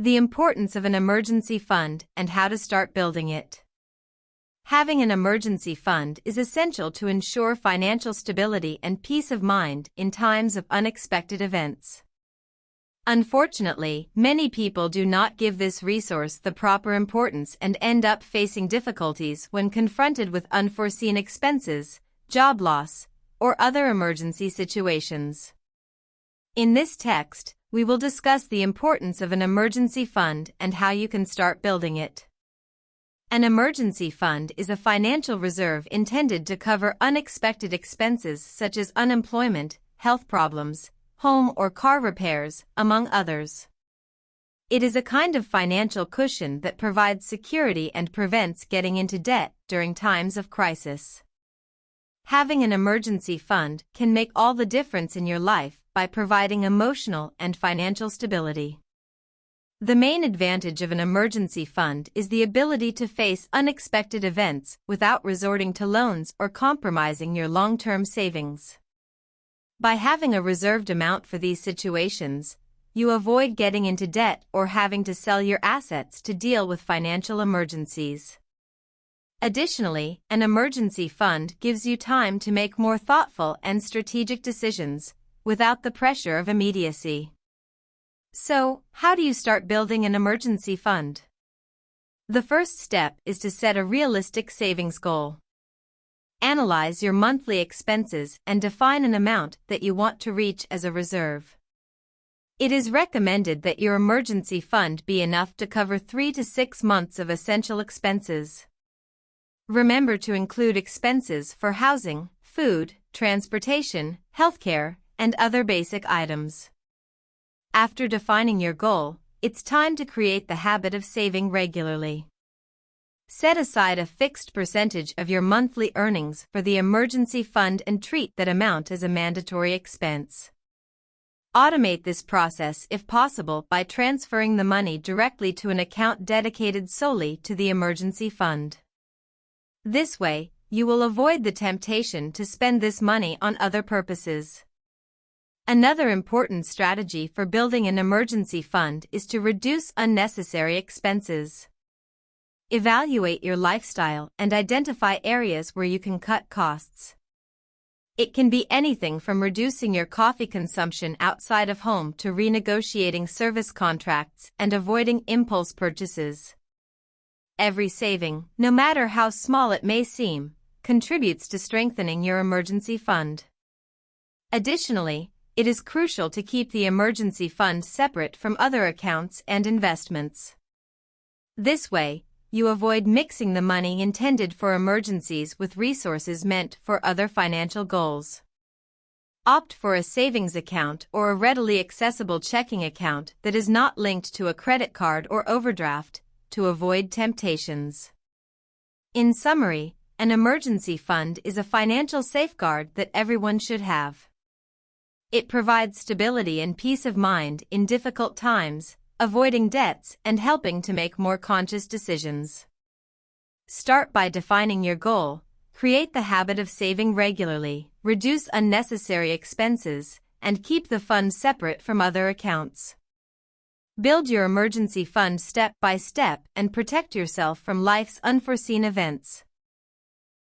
The importance of an emergency fund and how to start building it. Having an emergency fund is essential to ensure financial stability and peace of mind in times of unexpected events. Unfortunately, many people do not give this resource the proper importance and end up facing difficulties when confronted with unforeseen expenses, job loss, or other emergency situations. In this text, we will discuss the importance of an emergency fund and how you can start building it. An emergency fund is a financial reserve intended to cover unexpected expenses such as unemployment, health problems, home or car repairs, among others. It is a kind of financial cushion that provides security and prevents getting into debt during times of crisis. Having an emergency fund can make all the difference in your life by providing emotional and financial stability. The main advantage of an emergency fund is the ability to face unexpected events without resorting to loans or compromising your long-term savings. By having a reserved amount for these situations, you avoid getting into debt or having to sell your assets to deal with financial emergencies. Additionally, an emergency fund gives you time to make more thoughtful and strategic decisions without the pressure of immediacy. So, how do you start building an emergency fund? The first step is to set a realistic savings goal. Analyze your monthly expenses and define an amount that you want to reach as a reserve. It is recommended that your emergency fund be enough to cover 3 to 6 months of essential expenses. Remember to include expenses for housing, food, transportation, healthcare, and other basic items. After defining your goal, it's time to create the habit of saving regularly. Set aside a fixed percentage of your monthly earnings for the emergency fund and treat that amount as a mandatory expense. Automate this process if possible by transferring the money directly to an account dedicated solely to the emergency fund. This way, you will avoid the temptation to spend this money on other purposes. Another important strategy for building an emergency fund is to reduce unnecessary expenses. Evaluate your lifestyle and identify areas where you can cut costs. It can be anything from reducing your coffee consumption outside of home to renegotiating service contracts and avoiding impulse purchases. Every saving, no matter how small it may seem, contributes to strengthening your emergency fund. Additionally, it is crucial to keep the emergency fund separate from other accounts and investments. This way, you avoid mixing the money intended for emergencies with resources meant for other financial goals. Opt for a savings account or a readily accessible checking account that is not linked to a credit card or overdraft to avoid temptations. In summary, an emergency fund is a financial safeguard that everyone should have. It provides stability and peace of mind in difficult times, avoiding debts and helping to make more conscious decisions. Start by defining your goal, create the habit of saving regularly, reduce unnecessary expenses, and keep the fund separate from other accounts. Build your emergency fund step by step and protect yourself from life's unforeseen events.